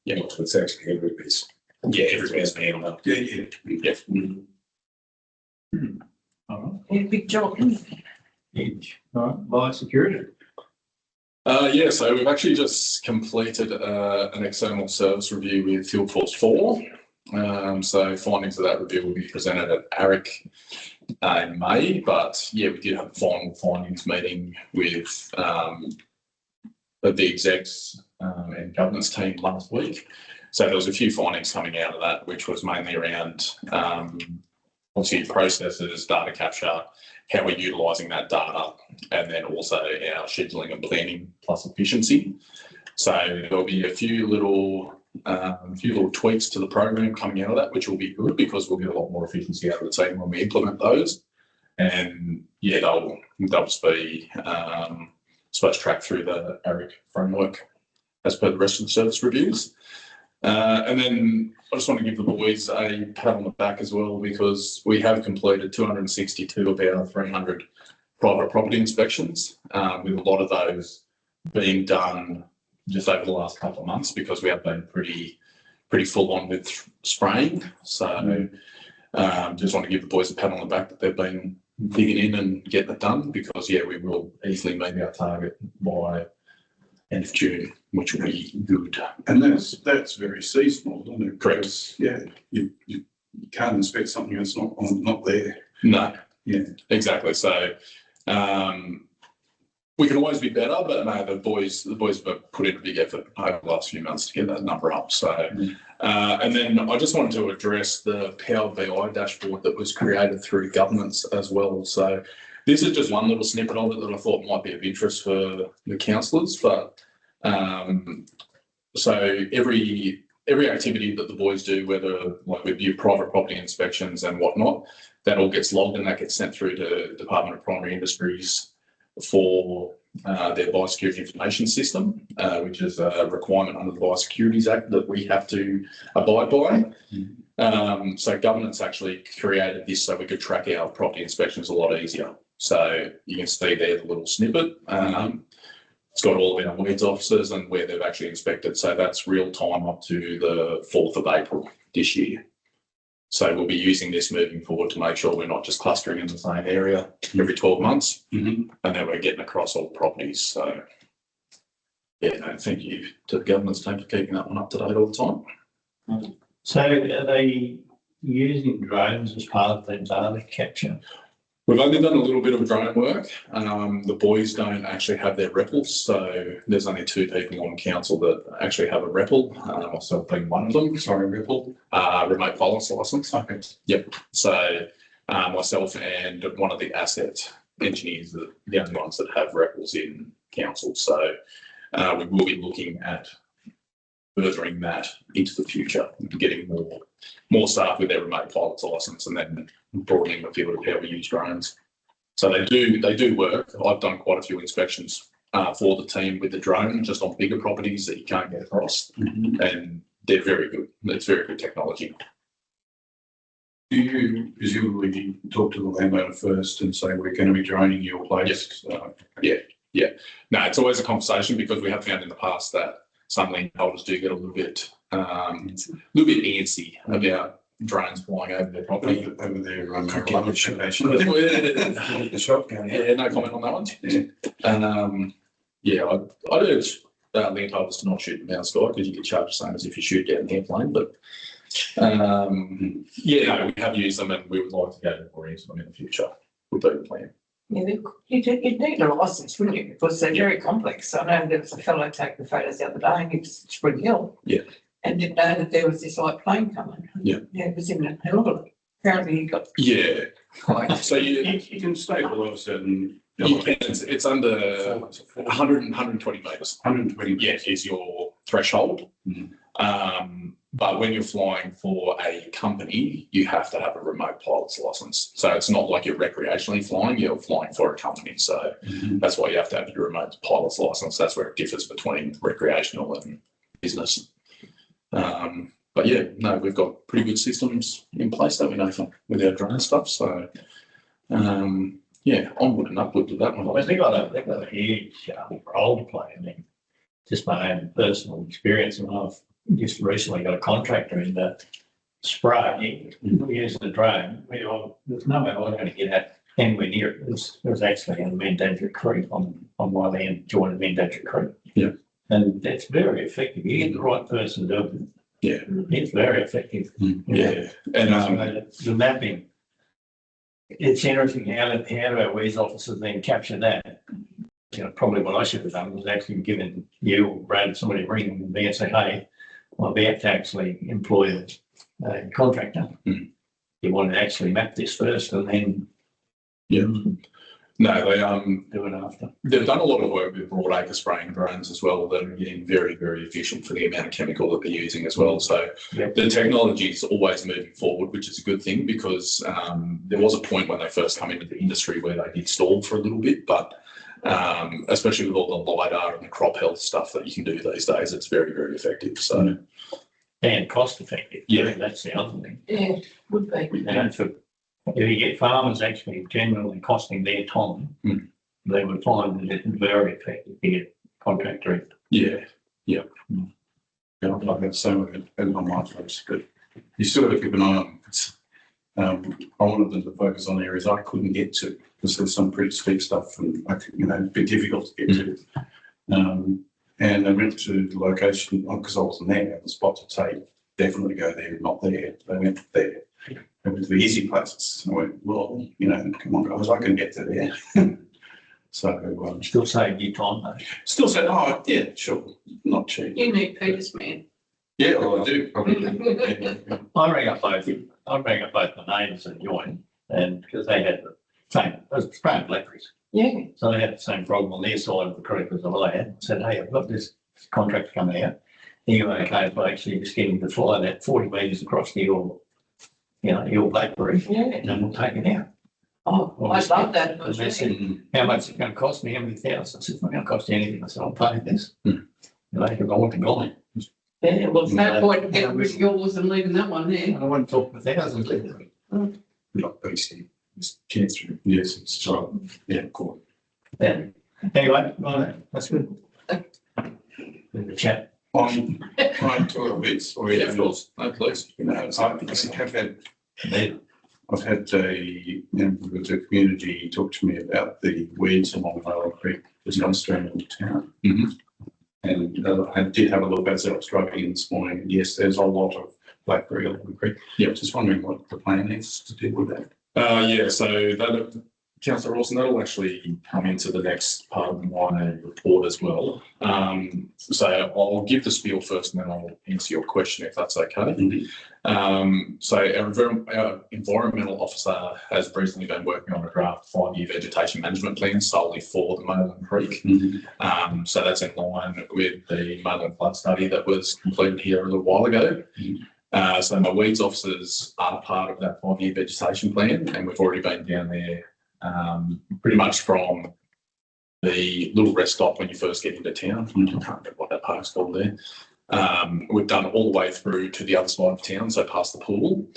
Yeah, It's actually everybody's. yeah, everybody's been on Yeah, yeah. that. Yeah. All right. Yeah, big job. Huge. All right, biosecurity. Yeah, so we've actually just completed an external service review with Field Force 4. So findings of that review will be presented at ARIC in May, but yeah, we did have a final findings meeting with the execs and governance team last week. So there was a few findings coming out of that, which was mainly around obviously processes, data capture, how we're utilising that data, and then also our scheduling and planning plus efficiency. So there'll be a few little tweaks to the program coming out of that, which will be good because we'll get a lot more efficiency out of the team when we implement those. And yeah, they'll just be supposed to track through the ARIC framework. as per the rest of the service reviews. And then I just want to give the boys a pat on the back as well, because we have completed 262 of our 300 private property inspections, with a lot of those being done just over the last couple of months, because we have been pretty full on with spraying. So just want to give the boys a pat on the back that they've been digging in and getting it done, because yeah, we will easily meet our target by end of June, which will be good. And that's very seasonal, isn't it? Correct. Because, yeah, you can't inspect something that's not there. No, Yeah. exactly. So we can always be better, but no, the boys have put in a big effort over the last few months to get that number up. So, and then I just wanted to address the Power BI dashboard that was created through governance as well. So this is just one little snippet of it that I thought might be of interest for the councillors. But so every activity that the boys do, whether like with your private property inspections and whatnot, that all gets logged and that gets sent through to Department of Primary Industries for their biosecurity information system, which is a requirement under the Biosecurities Act that we have to abide by. So governance actually created this so we could track our property inspections a lot easier. So you can see there the little snippet. It's got all of our weeds officers and where they've actually inspected. So that's real time up to the 4th of April this year. So we'll be using this moving forward to make sure we're not just clustering in the same area every 12 months, and then we're getting across all properties. So yeah, no, thank you to the governance team for keeping that one up to date all the time. So are they using drones as part of their data capture? We've only done a little bit of drone work. The boys don't actually have their REPL, so there's only 2 people on council that actually have a REPL, myself being one of them. Sorry, REPL, remote violence licence. Okay. Yep. So myself and one of the asset engineers are the only ones that have REPLs in council. So we will be looking at furthering that into the future, getting more staff with their remote pilot's licence, and then broadening the field of how we use drones. So they do work. I've done quite a few inspections for the team with the drone, just on bigger properties that you can't get across, and they're very good. It's very good technology. Do you presumably talk to the landowner first and say, we're going to be droning your place? Yeah. No, it's always a conversation, because we have found in the past that some landholders do get a little bit antsy about drones flying over their property. Over there, The shotgun. Yeah, no comment on that one. Yeah, I'd urge landholders to not shoot them out of sky, because you get charged the same as if you shoot down an airplane. But yeah, no, we have used them, and we would like to go more into them in the future. Would be the plan. Yeah, you'd need a licence, wouldn't you? Because they're very complex. I know there was a fellow taking photos the other day and he was at Spring Hill. Yeah. And didn't know that there was this light plane coming. Yeah. Yeah, it was in a helicopter. Apparently he got Yeah. quite. So you can stay below a certain. you can, it's under 120 metres. 120. Yeah, is your threshold. But when you're flying for a company, you have to have a remote pilot's licence. So it's not like you're recreationally flying, you're flying for a company. So that's why you have to have your remote pilot's licence. That's where it differs between recreational and business. But yeah, no, we've got pretty good systems in place, don't we, Nathan, with our drone stuff. So yeah, onward and upward with that one. Well, they've got a huge role to play. I mean, just my own personal experience, and I've just recently got a contractor in the spray using the drone. There's no way I'm going to get out anywhere near it. It was actually in Mandadra Creek on my land, joining Mandadra Creek. Yeah. And it's very effective. You get the right person to do it. Yeah. It's very effective. Yeah. And The mapping. It's interesting how do our weeds officers then capture that. You know, probably what I should have done was actually given you or Brad somebody ring me and say, hey, I'm about to actually employ a contractor. You want to actually map this first and then no, they do it after. they've done a lot of work with broadacre spraying drones as well that are getting very, very efficient for the amount of chemical that they're using as well. So the technology is always moving forward, which is a good thing, because there was a point when they first come into the industry where they did stall for a little bit, but Especially with all the LiDAR and the crop health stuff that you can do these days, it's very, very effective. So, And cost effective. Yeah. That's the other thing. Yeah, would be. And if you get farmers actually genuinely costing their time, Mm. they would find that it's very effective to get contractor. yeah, Yeah, I'd like that same as on my place, but you still got to keep an eye on. It's, I wanted them to focus on areas I couldn't get to because there's some pretty steep stuff and a bit difficult to get to. And I went to the location because I wasn't there. The spot to take, definitely go there, not there. They went there. They went to the easy places. I went, well, come on, guys, I can get to there. So Still save you time though. still said, oh yeah, sure, not cheap. You need Peter's man. Yeah, well, I do. I really do. Yeah. I rang up both the neighbours that joined, and because they had the same, it was spraying blackberries. Yeah, So they had the same problem on their side of the creek as I had. I said, hey, I've got this contract coming out. Are you okay for actually just getting to fly that 40 metres across to your blackberry, yeah. and then we'll take it out. Oh, I love that. And they said, how much is it going to cost me? How many thousands? I said, it's not going to cost you anything. I said, I'll pay this. Because I want the guy. Yeah, well, it's no point getting rid of yours and leaving that one there. I want to talk for thousands. Not BC, it's came through. Yes, it's right. Yeah, cool. Yeah. Anyway, right, that's good. The chat. On trying to a bit, or yeah, of course. No, please. I've had a member of the community talk to me about the weeds along Whale Creek, there's one stream in town. Mhm. And I did have a look as I was driving in this morning, and yes, there's a lot of blackberry along the creek. Yeah. Just wondering what the plan is to deal with that. Yeah, so that, Councillor Rawson, that'll actually come into the next part of my report as well. So I'll give the spiel first and then I'll answer your question if that's okay. So our environmental officer has recently been working on a draft 5-year vegetation management plan solely for the Molan Creek. So that's in line with the Molan flood study that was completed here a little while ago. So my weeds officers are part of that 5-year vegetation plan, and we've already been down there pretty much from the little rest stop when you first get into town. I can't remember what that park's called there. We've done all the way through to the other side of town, so past the pool.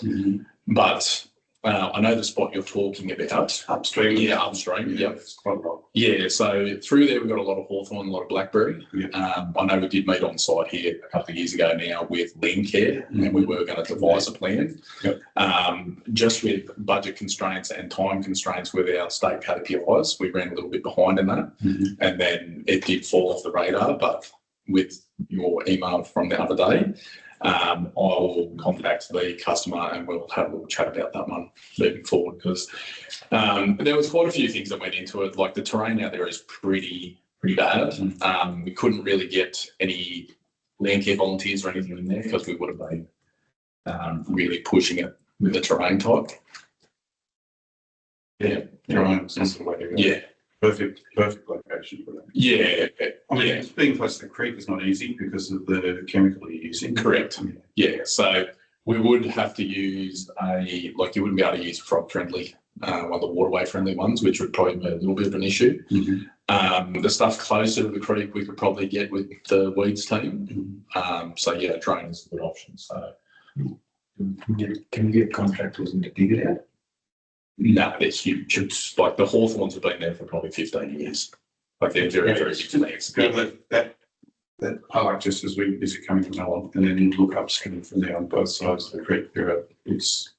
But I know the spot you're talking about. Upstream. Yeah, upstream. Yep. It's quite a lot. Yeah, so through there we've got a lot of hawthorn, a lot of blackberry. I know we did meet on site here a couple of years ago now with Landcare, and we were going to devise a plan. Just with budget constraints and time constraints with our state KPIs, we ran a little bit behind in that, and then it did fall off the radar. But with your email from the other day, I'll contact the customer and we'll have a little chat about that one moving forward, because there was quite a few things that went into it. Like the terrain out there is pretty bad. We couldn't really get any Landcare volunteers or anything in there because we would have been really pushing it with the terrain type. Yeah, Terrain is the way to go. yeah, Perfect location for that. yeah, I mean, yeah. being close to the creek is not easy because of the chemical you're using. Correct. Yeah, so we would have to use you wouldn't be able to use frog friendly, one of the waterway friendly ones, which would probably be a little bit of an issue. The stuff closer to the creek we could probably get with the weeds team. So yeah, drone is a good option. So Can you get contractors in to dig it out? no, they're huge. It's like the hawthorns have been there for probably 15 years. Like they're very, very big plants. Go that park just as you're coming from Melon, and then you look upstream from there on both sides of the creek. It's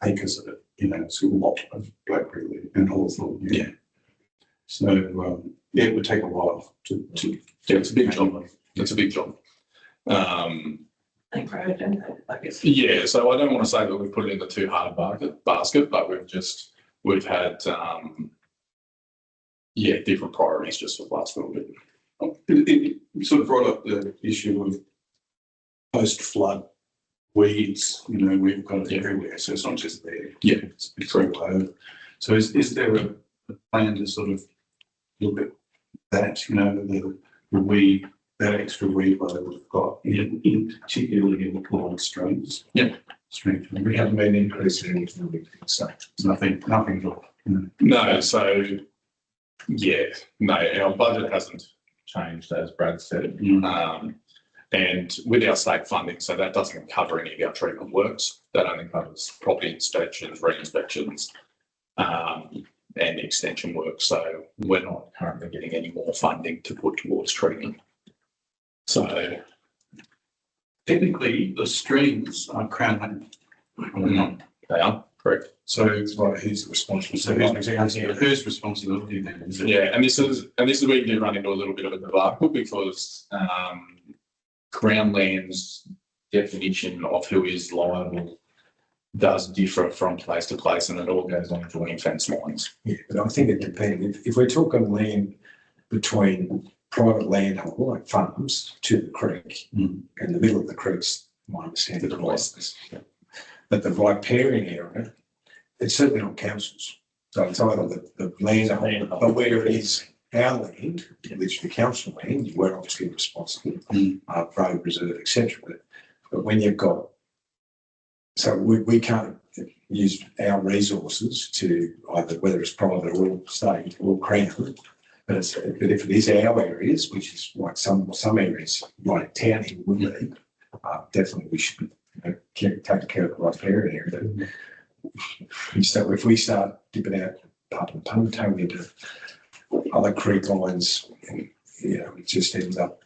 acres of it. It's a lot of blackberry and hawthorn. Yeah. So it would take a while to Yeah, it's a big job. It's a big job. They grow, don't they? I guess. Yeah, so I don't want to say that we've put it in the too hard basket, but we've had different priorities just for the last little bit. It sort of brought up the issue of post-flood weeds. We've got it everywhere, so it's not just there. Yeah, it's all over. So is there a plan to sort of look at that? The weed, that extra weed load we've got, particularly in the pond streams. Yeah. Streams. We haven't been increasing anything, so. Nothing. No, so Yeah, no, our budget hasn't changed, as Brad said. And with our state funding, so that doesn't cover any of our treatment works. That only covers property inspections, re-inspections, and extension work. So we're not currently getting any more funding to put towards treatment. So Technically, the streams are Crown Land. Or not. they are correct. So, It's like who's responsible. so whose responsibility then is it? Yeah, and this is where you do run into a little bit of a debacle because Crown Land's definition of who is liable does differ from place to place, and it all goes on joining fence lines. Yeah, but I think it depends. If we're talking land between private landholder like farms to the creek, Mm. in the middle of the creek's my understanding. The license. But the riparian area, it's certainly not councils. So it's either the landholder, but where it is our land, which the council land, we're obviously responsible, Mm. road reserve, etc. But when you've got, so we can't use our resources to either, whether it's private or state or crown. But if it is our areas, which is like some areas, like town here would be, definitely we should take care of the riparian area. If we start dipping out Punto into other creek lines, it just ends up.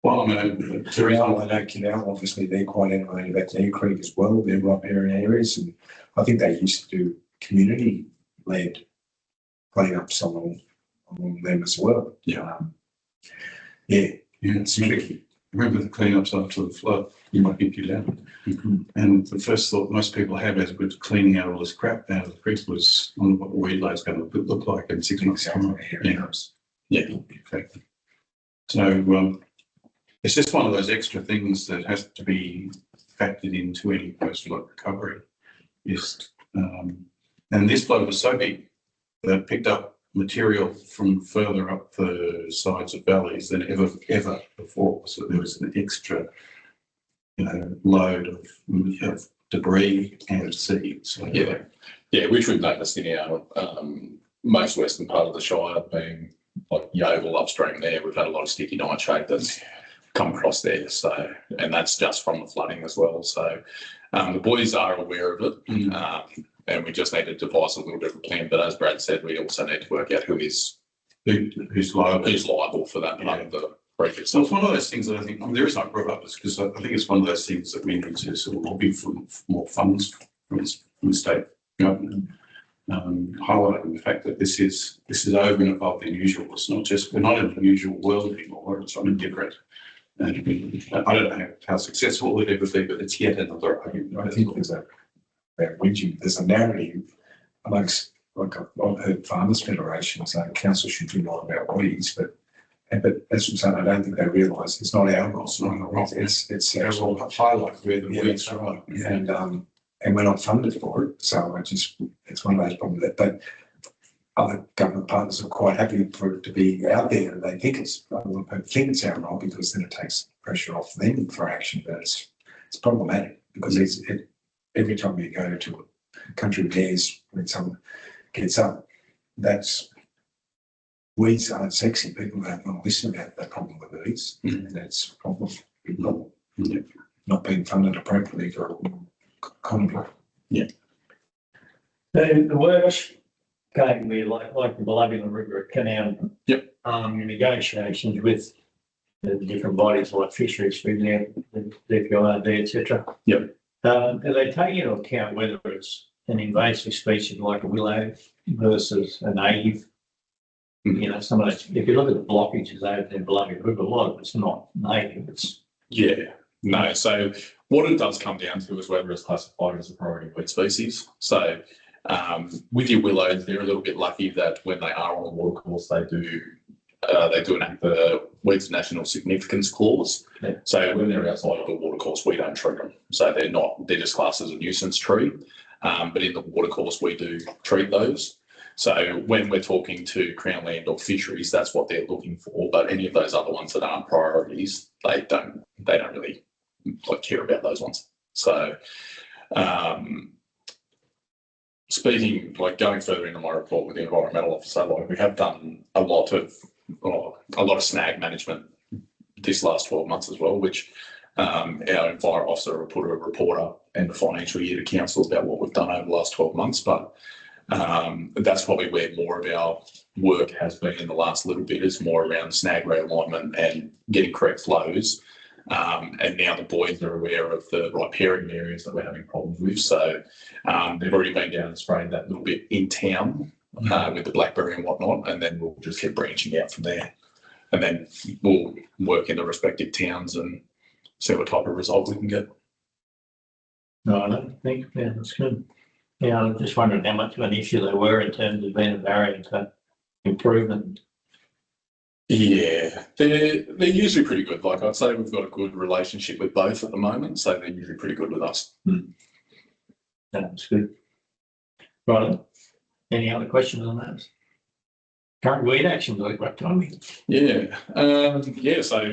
Well, I mean, Canal, I know Canal, obviously they're quite animated about their creek as well, their riparian areas, and I think they used to do community-led cleanups along them as well. Yeah. Yeah, it's tricky. Remember the cleanups after the flood, you might get you down. And the first thought most people have as we're cleaning out all this crap out of the creek was on what the weed load's going to look like in 6 months' time. Yeah, exactly. So it's just one of those extra things that has to be factored into any post-flood recovery. And this flood was so big that it picked up material from further up the sides of valleys than ever before. So there was an extra, load of debris and seed. So Yeah, which we've noticed in our most western part of the Shire, being like Yeovil upstream there, we've had a lot of sticky nightshade that's come across there. So, and that's just from the flooding as well. So the boys are aware of it. And we just need to devise a little bit of a plan. But as Brad said, we also need to work out who's liable for that part of the creek So itself. it's one of those things that I think, the reason I brought up is because I think it's one of those things that we need to sort of lobby for more funds from the state government. Highlighting the fact that this is over and above the usual. It's not just, we're not in the usual world anymore, it's something different. And I don't know how successful it ever be, but it's yet another argument. I think there's there's a narrative amongst, like I've heard Farmers Federation saying council should do more about weeds, but as I'm saying, I don't think they realise it's not our role. It's We'll highlight where the weeds that's are. right. And we're not funded for it. So it's one of those problems that other government partners are quite happy for it to be out there, and they think it's our role because then it takes pressure off them for action. But it's problematic because every time you go to a country of theirs, when someone gets up, weeds aren't sexy. People don't want to listen about the problem with weeds, and that's a problem. Not being funded appropriately for economy. The works came with like the Belabula River Canal. Yep. Negotiations with the different bodies like fisheries, the DPIRD, etc. Yep. Do they take into account whether it's an invasive species like a willow versus a native? Some of those, if you look at the blockages over there, Belabula River, a lot of it's not native, it's. Yeah, no. So what it does come down to is whether it's classified as a priority weed species. So with your willows, they're a little bit lucky that when they are on the watercourse, they do enact the Weeds of National Significance clause. Yeah. So when they're outside of the watercourse, we don't treat them. So they're just classed as a nuisance tree. But in the watercourse, we do treat those. So when we're talking to Crown Land or fisheries, that's what they're looking for. But any of those other ones that aren't priorities, they don't really care about those ones. So speaking, like going further into my report with the environmental officer, like we have done a lot of snag management this last 12 months as well, which our environment officer will put a report up in the financial year to council about what we've done over the last 12 months. But that's probably where more of our work has been in the last little bit, is more around snag realignment and getting correct flows. And now the boys are aware of the riparian areas that we're having problems with. So they've already been down and sprayed that little bit in town with the blackberry and whatnot, and then we'll just keep branching out from there. And then we'll work in the respective towns and see what type of result we can get. No, I don't think, yeah, that's good. Yeah, I'm just wondering how much of an issue they were in terms of being a barrier to improvement. Yeah, they're usually pretty good. Like I'd say we've got a good relationship with both at the moment, so they're usually pretty good with us. That's good. Right. Any other questions on that? Current weed action, like what time? Yeah, so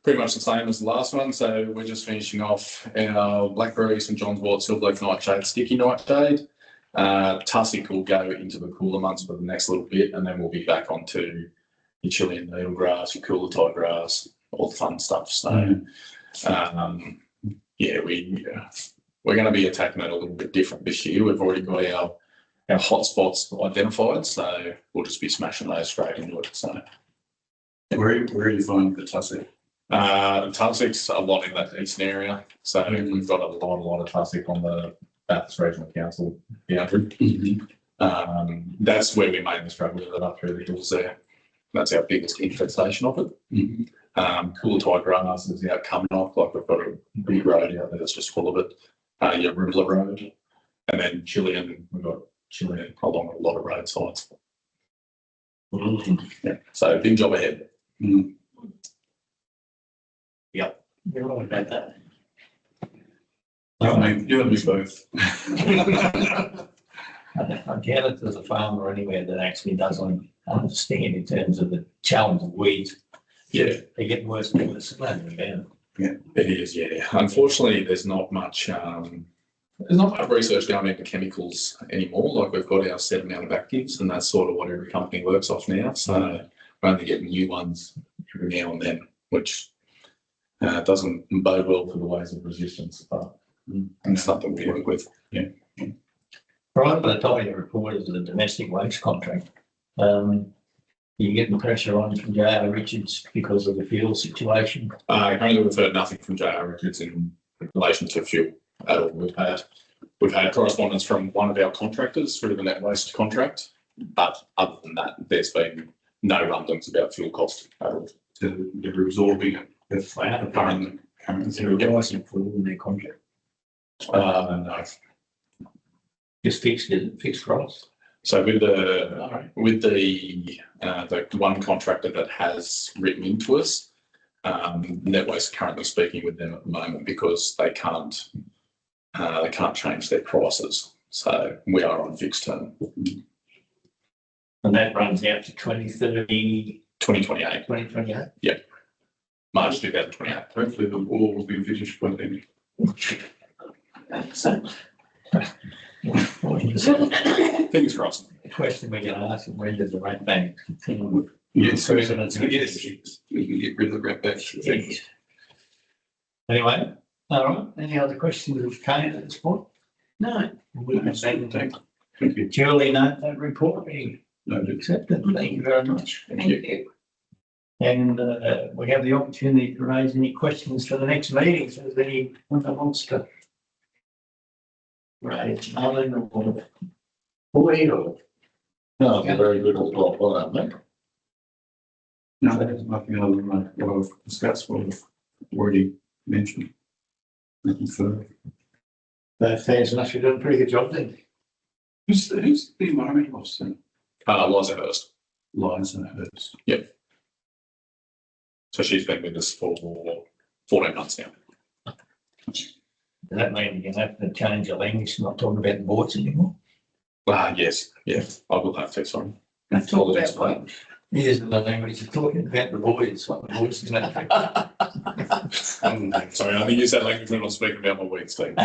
pretty much the same as the last one. So we're just finishing off our blackberry, St John's wort, silver nightshade, sticky nightshade. Tussock will go into the cooler months for the next little bit, and then we'll be back onto your Chilean needlegrass, your cooler tie grass, all the fun stuff. So, we're going to be attacking it a little bit different this year. We've already got our hot spots identified, so we'll just be smashing those straight into it. So, Where are you finding the tussock? Tussock's a lot in that eastern area, so we've got a lot of tussock on the Bathurst Regional Council boundary. That's where we mainly struggle with it, up through the hills there. That's our biggest infestation of it. Cooler tie grass is out coming off, like we've got a big road out there that's just full of it. Your Ribbler Road, and then Chilean, we've got Chilean along a lot of roadsides. Yeah, so big job ahead. Yep. You're right about that. You and me both. I doubt if there's a farmer anywhere that actually doesn't understand in terms of the challenge of weeds. Yeah, They get worse and worse. it is. Yeah, unfortunately, there's not much research going into chemicals anymore. Like we've got our set amount of actives, and that's sort of what every company works off now. So we're only getting new ones every now and then, which doesn't bode well for the ways of resistance, but it's something we work with. Yeah. Right, but I told you the report is a domestic waste contract. You getting pressure on from J.R. Richards because of the fuel situation? Currently, we've heard nothing from J.R. Richards in relation to fuel at all. We've had correspondence from one of our contractors through the net waste contract, but other than that, there's been no rumblings about fuel cost at all. So they're absorbing it. If I had a Current. is there a pricing for all in their contract? No. Just fixed price. So with the All right. the one contractor that has written into us, Netwaste are currently speaking with them at the moment because they can't change their prices. So we are on fixed term. And that runs out to 2030, 2028, 2028. March 2028. Hopefully the wall will be finished by then. So, Fingers crossed. the question we're going to ask is when does the rate bank continue with? Yes, President's- we can get rid of the rat back. Yes. Anyway, all right. Any other questions of Kane at this point? No. We can Thank you. duly note that report being No, accepted. Thank you very much. Thank you. And we have the opportunity to raise any questions for the next meeting. So if anyone that wants to raise Alan or Boyd or No, they're very good at block one, aren't they? no, there's nothing other than what I've discussed, what I've already mentioned. Nothing further. Thanks much. You're doing a pretty good job then. Who's the environmental officer? Liza Hurst. Liza Hurst. So she's been with us for 14 months now. Does that mean you're going to have to change your language, not talking about the boards anymore? Yes, I will have to, sorry. Let's talk about what? Using the language of talking about the boards, what the boards is going to Sorry, I think you said language when I was speaking about my weeds team.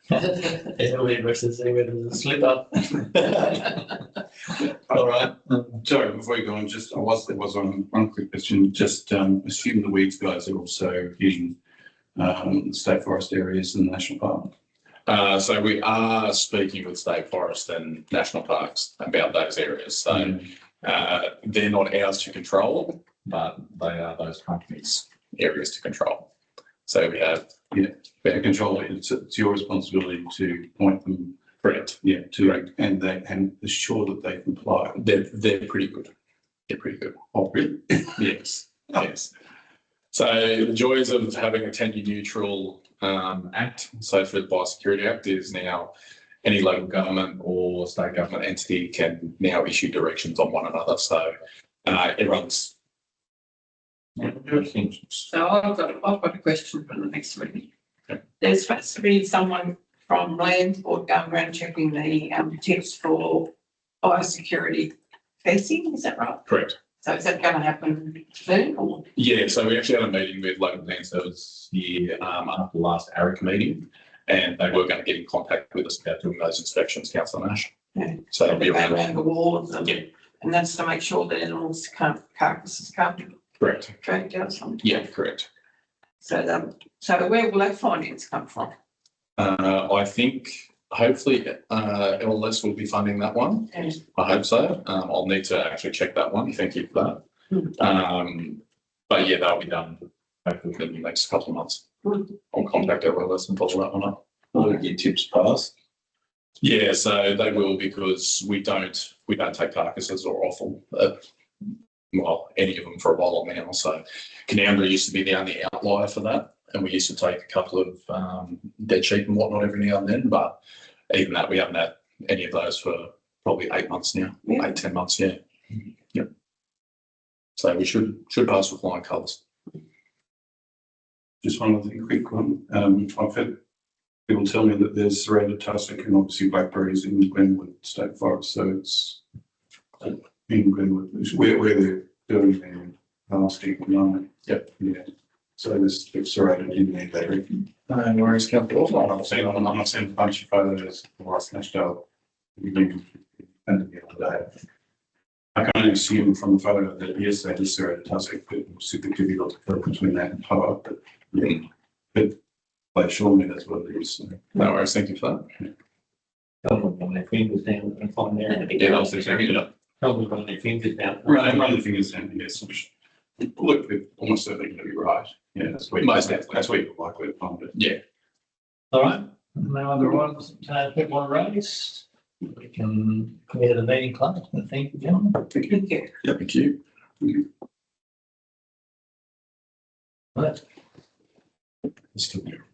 Yeah, we versus see whether there's a slip up. All right. Sorry, before you go on, just, there was one quick question, just, assume the weeds guys are also hitting, state forest areas in the national park. So we are speaking with State Forest and National Parks about those areas. So they're not ours to control, but they are those companies' areas to control. So we have Better control it, it's your responsibility to point them, correct. yeah, to, and assure that they comply. They're pretty good. They're pretty good. Oh, really? Yes. Yes. So the joys of having a tenure neutral act, so for the Biosecurity Act, is now any local government or state government entity can now issue directions on one another. So everyone's So I've got a question for the next meeting. There's supposed to be someone from Land Board going around checking the tips for biosecurity fencing, is that right? correct. So is that going to happen soon or? Yeah, so we actually had a meeting with local land service here after the last ARIC meeting, and they were going to get in contact with us about doing those inspections, Councillor Nash. Yeah. So it'll be Go around. around the wall of them? Yeah. And that's to make sure that animals carcasses can't be Correct. dragged out something. Yeah, correct. So where will that finance come from? I think hopefully MLS will be funding that one. And I hope so. I'll need to actually check that one. Thank you for that. But yeah, that'll be done hopefully within the next couple of months. I'll contact MLS and follow that one up. Will your tips pass? Yeah, so they will, because we don't take carcasses or offal. Well, any of them for a while now. So Canberra used to be the only outlier for that, and we used to take a couple of dead sheep and whatnot every now and then. But even that, we haven't had any of those for probably 8 months now. Yeah. 8-10 months, yeah. Yep. So we should pass with flying colours. Just one other quick one. I've had people tell me that there's serrated tussock and obviously blackberries in Glenwood State Forest, so it's in Glenwood, where they're doing their harvesting at the moment. Yep. Yeah. So there's serrated in there, they reckon. No worries, Councillor. I've seen a bunch of photos of last Nashville. And the other day. I can only assume from the photo that yes, they is serrated tussock, but it's super difficult to tell between that and power, but yeah. But like surely that's what it is. So. No worries, thank you for that. Probably run their fingers down and find out. Yeah, I'll see it. Probably run their fingers down. Run the fingers down, yes. Look, they're almost certainly going to be right. Yeah, that's where Most that's where you're likely to find it. Yeah. All right, no other ones, people want to raise? We can clear the meeting closed. Thank you, gentlemen. thank you. Yeah, thank you. Right. Still there.